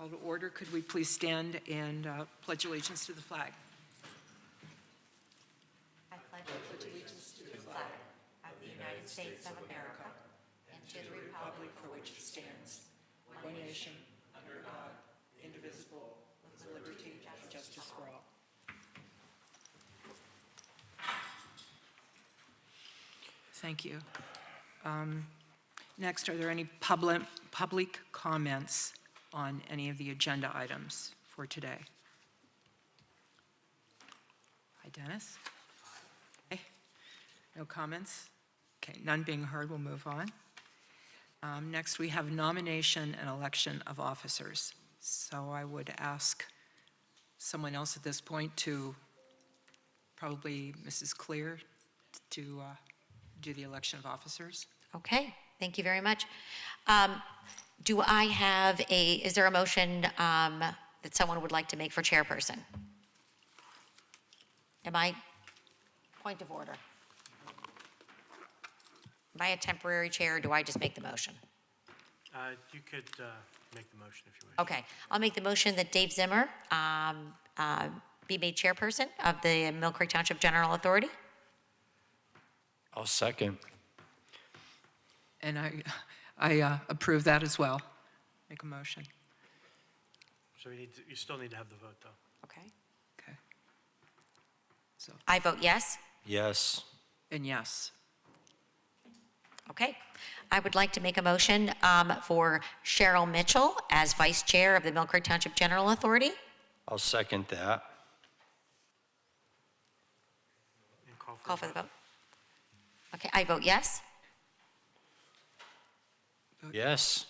call to order. Could we please stand and pledge allegiance to the flag? I pledge allegiance to the flag of the United States of America and to the republic for which it stands, one nation, under God, indivisible, with liberty and justice for all. Thank you. Next, are there any public comments on any of the agenda items for today? Hi, Dennis. Okay. No comments? Okay, none being heard, we'll move on. Next, we have nomination and election of officers. So I would ask someone else at this point to, probably Mrs. Clear, to do the election of officers. Okay, thank you very much. Is there a motion that someone would like to make for chairperson? Point of order. Am I a temporary chair, or do I just make the motion? You could make the motion if you wish. Okay, I'll make the motion that Dave Zimmer be made chairperson of the Millcreek Township General Authority. I'll second. And I approve that as well. Make a motion. So you still need to have the vote, though. Okay. Okay. So, I vote yes. Yes. and yes. Okay. I would like to make a motion for Cheryl Mitchell as vice chair of the Millcreek Township General Authority. I'll second that. And call Call for the vote. Okay, I vote yes. Yes.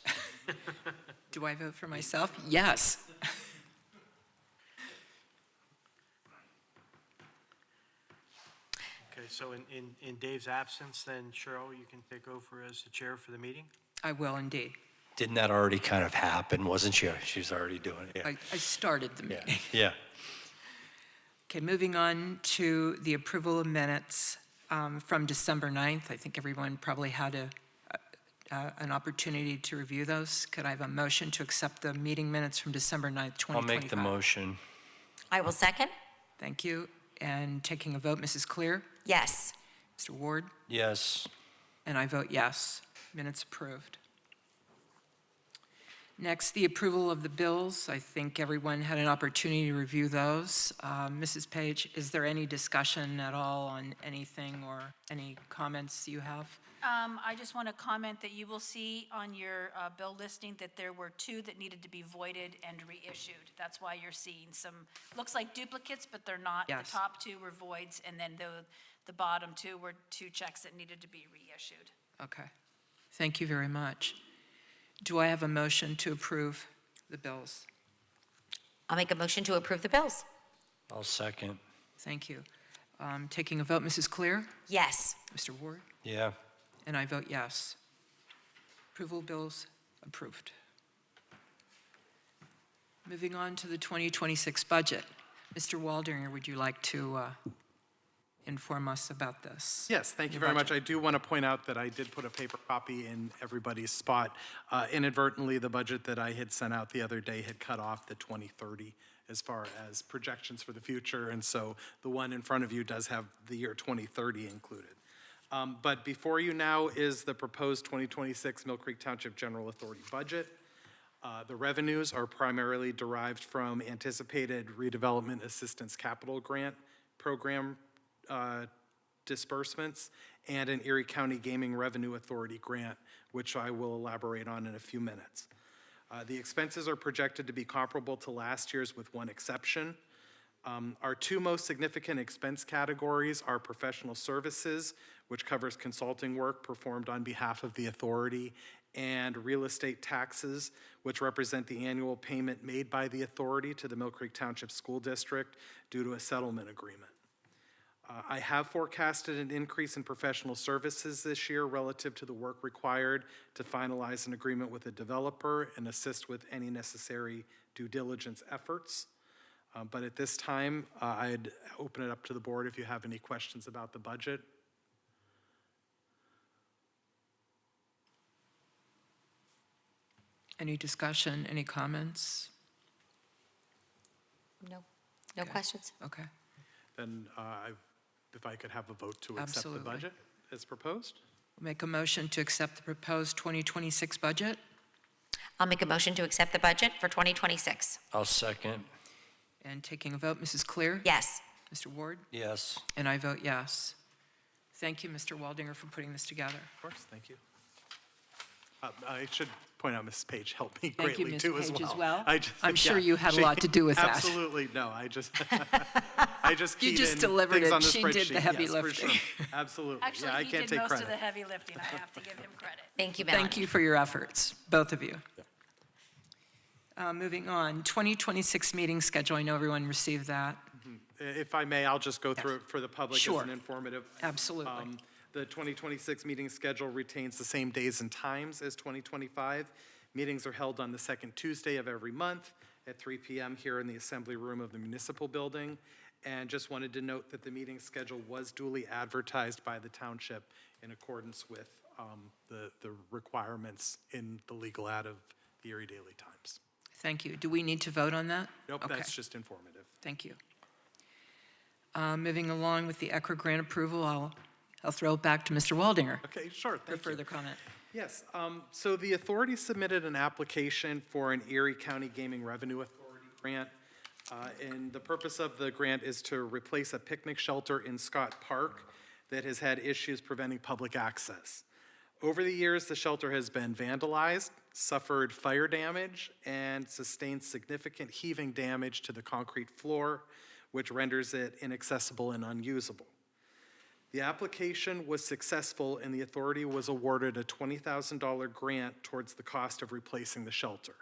Do I vote for myself? Yes. Okay, so in Dave's absence, then Cheryl, you can take over as the chair for the meeting? I will indeed. Didn't that already kind of happen, wasn't she? She's already doing it. I started the meeting. Yeah. Okay, moving on to the approval of minutes from December 9th. I think everyone probably had an opportunity to review those. Could I have a motion to accept the meeting minutes from December 9th, 2025? I'll make the motion. I will second. Thank you. And taking a vote, Mrs. Clear? Yes. Mr. Ward? Yes. And I vote yes. Minutes approved. Next, the approval of the bills. I think everyone had an opportunity to review those. Mrs. Page, is there any discussion at all on anything or any comments you have? I just want to comment that you will see on your bill listing that there were two that needed to be voided and reissued. That's why you're seeing some, looks like duplicates, but they're not. Yes. The top two were voids, and then the bottom two were two checks that needed to be reissued. Okay. Thank you very much. Do I have a motion to approve the bills? I'll make a motion to approve the bills. I'll second. Thank you. Taking a vote, Mrs. Clear? Yes. Mr. Ward? Yeah. And I vote yes. Approval of bills approved. Moving on to the 2026 budget. Mr. Waldinger, would you like to inform us about this? Yes, thank you Your very much. budget. I do want to point out that I did put a paper copy in everybody's spot. Inadvertently, the budget that I had sent out the other day had cut off the 2030 as far as projections for the future, and so the one in front of you does have the year 2030 included. But before you now is the proposed 2026 Millcreek Township General Authority budget. The revenues are primarily derived from anticipated redevelopment assistance capital grant program disbursements and an Erie County Gaming Revenue Authority grant, which I will elaborate on in a few minutes. The expenses are projected to be comparable to last year's with one exception. Our two most significant expense categories are professional services, which covers consulting work performed on behalf of the authority, and real estate taxes, which represent the annual payment made by the authority to the Millcreek Township School District due to a settlement agreement. I have forecasted an increase in professional services this year relative to the work required to finalize an agreement with a developer and assist with any necessary due diligence efforts. But at this time, I'd open it up to the board if you have any questions about the budget. Any discussion, any comments? No questions? Okay, Then if I could have a vote to accept the Absolutely. budget as proposed? make a motion to accept the proposed 2026 budget. I'll make a motion to accept the budget for 2026. I'll second. And taking a vote, Mrs. Clear? Yes. Mr. Ward? Yes. And I vote yes. Thank you, Mr. Waldinger, for putting this together. Of course, thank you. I should point out, Mrs. Page helped me Thank you, greatly Ms. too as Page, well. as well. I just- I'm sure yeah, you had a she- lot to do with that. Absolutely, no, I just You keyed just in delivered things it. on the She did the spreadsheet. heavy Yes, for lifting. sure. Absolutely, Actually, yeah, I he can't did take most of the credit. heavy lifting. I have to give him credit. Thank you, Melanie. Thank you for your efforts, both of you. Moving on, 2026 meeting schedule. I know everyone received that. If I may, I'll just go through it for the public as Sure. an informative. Absolutely. The 2026 meeting schedule retains the same days and times as 2025. Meetings are held on the second Tuesday of every month at 3 p.m. here in the Assembly Room of the Municipal Building. And just wanted to note that the meeting schedule was duly advertised by the township in accordance with the requirements in the legal ad of the Erie Daily Times. Thank you. Do we need to vote on that? Nope, Okay. that's just informative. Thank you. Moving along with the ECRA grant approval, I'll throw it back to Mr. Waldinger Okay, sure, for thank you. further comment. Yes, so the authority submitted an application for an Erie County Gaming Revenue Authority grant. And the purpose of the grant is to replace a picnic shelter in Scott Park that has had issues preventing public access. Over the years, the shelter has been vandalized, suffered fire damage, and sustained significant heaving damage to the concrete floor, which renders it inaccessible and unusable. The application was successful and the authority was awarded a $20,000 grant towards the cost of replacing the shelter.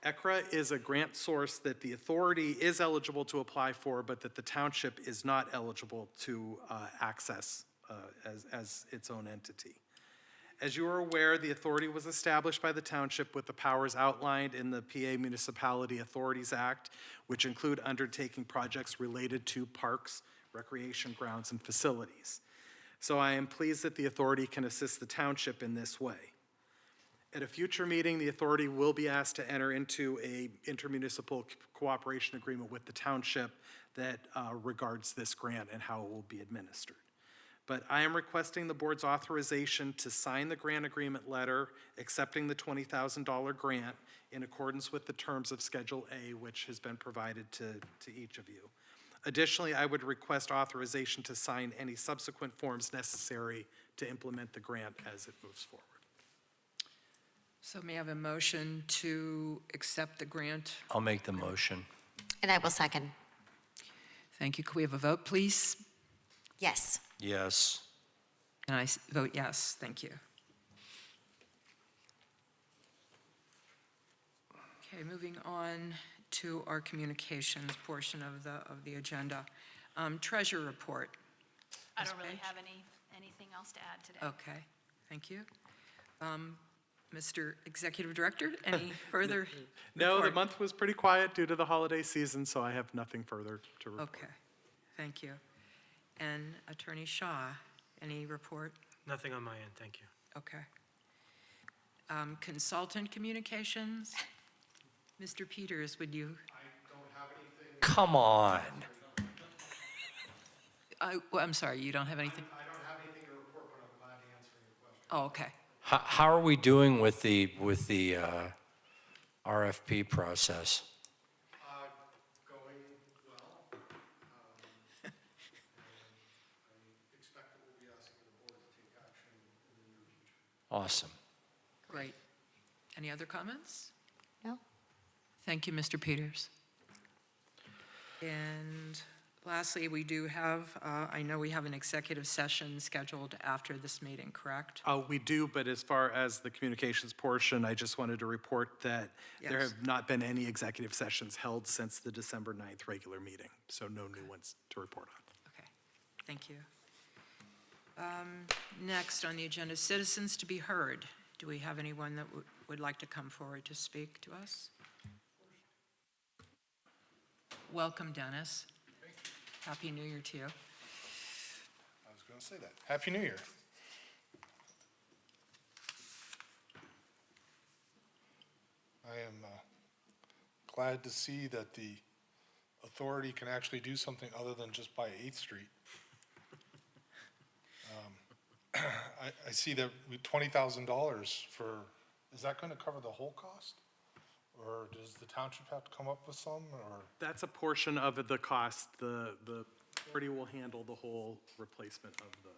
ECRA is a grant source that the authority is eligible to apply for, but that the township is not eligible to access as its own entity. As you are aware, the authority was established by the township with the powers outlined in the PA Municipality Authorities Act, which include undertaking projects related to parks, recreation grounds, and facilities. So I am pleased that the authority can assist the township in this way. At a future meeting, the authority will be asked to enter into a intermunicipal cooperation agreement with the township that regards this grant and how it will be administered. But I am requesting the board's authorization to sign the grant agreement letter accepting the $20,000 grant in accordance with the terms of Schedule A, which has been provided to each of you. Additionally, I would request authorization to sign any subsequent forms necessary to implement the grant as it moves forward. So may I have a motion to accept the grant? I'll make the motion. And I will second. Thank you. Could we have a vote, please? Yes. Yes. And I vote yes. Thank you. Okay, moving on to our communications portion of the agenda. Treasurer report. I Ms. don't really Page? have anything else to add today. Okay, thank you. Mr. Executive Director, any further? No, the report? month was pretty quiet due to the holiday season, so I have nothing further to report. Okay, thank you. And Attorney Shaw, any report? Nothing on my end, thank you. Okay. Consultant communications? Mr. Peters, would you? Come on. Well, I'm sorry, you don't have anything? I don't have anything to report, but I'm glad to answer your question. Oh, okay. How are we doing with the RFP process? Going well. And I expect that we'll be asking the board to take action in the near future. Awesome. Great. Any other comments? No? Thank you, Mr. Peters. And lastly, we do have, I know we have an executive session scheduled after this meeting, correct? We do, but as far as the communications portion, I just wanted to report that there Yes. have not been any executive sessions held since the December 9th regular meeting, so no new ones to report on. Okay, thank you. Next on the agenda, citizens to be heard. Do we have anyone that would like to come forward to speak to us? Welcome, Dennis. Happy New Year to you. I was going to say that. Happy New Year. I am glad to see that the authority can actually do something other than just buy 8th Street. I see that with $20,000 for, is that going to cover the whole cost? Or does the township have to come up with some, or? That's a portion of the cost. The authority will handle the whole replacement of the,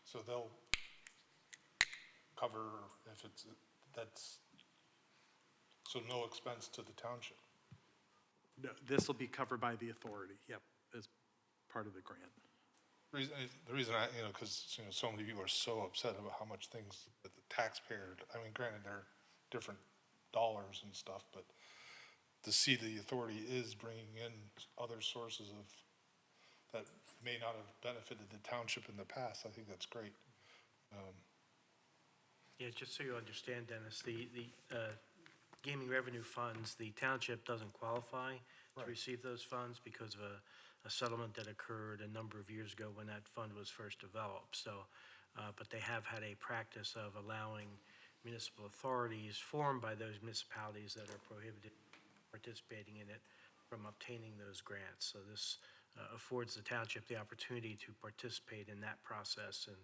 So they'll cover if it's, that's, so no expense to the township? no, this will be covered by the authority, yep, as part of the grant. The reason I, because, so many people are so upset about how much things that the taxpayer, I mean, granted, they're different dollars and stuff, but to see the authority is bringing in other sources of, that may not have benefited the township in the past, I think that's great. Yeah, just so you understand, Dennis, the gaming revenue funds, the township doesn't qualify to Right. receive those funds because of a settlement that occurred a number of years ago when that fund was first developed. So, but they have had a practice of allowing municipal authorities formed by those municipalities that are prohibited participating in it from obtaining those grants. So this affords the township the opportunity to participate in that process, and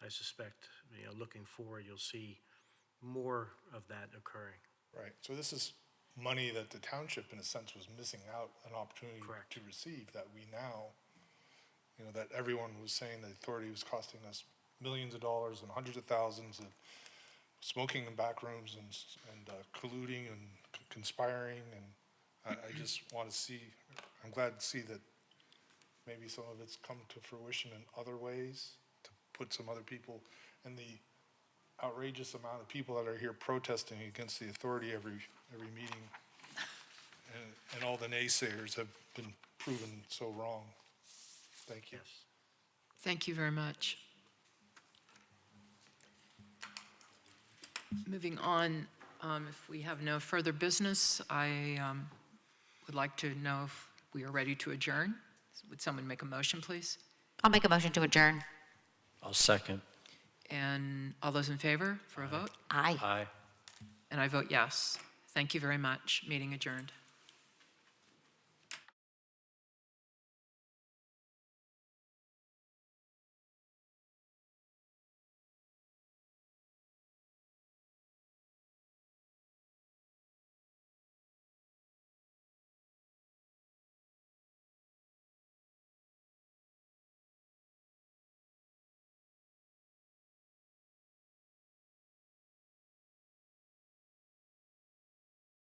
I suspect, looking forward, you'll see more of that occurring. Right, so this is money that the township, in a sense, was missing out an opportunity Correct. to receive, that we now, that everyone was saying the authority was costing us millions of dollars and hundreds of thousands of smoking in back rooms and colluding and conspiring, and I just want to see, I'm glad to see that maybe some of it's come to fruition in other ways, to put some other people, and the outrageous amount of people that are here protesting against the authority every meeting, and all the naysayers have been proven so wrong. Thank you. Yes. Thank you very much. Moving on, if we have no further business, I would like to know if we are ready to adjourn. Would someone make a motion, please? I'll make a motion to adjourn. I'll second. And all those in favor for a vote? Aye. Aye. And I vote yes. Thank you very much. Meeting adjourned.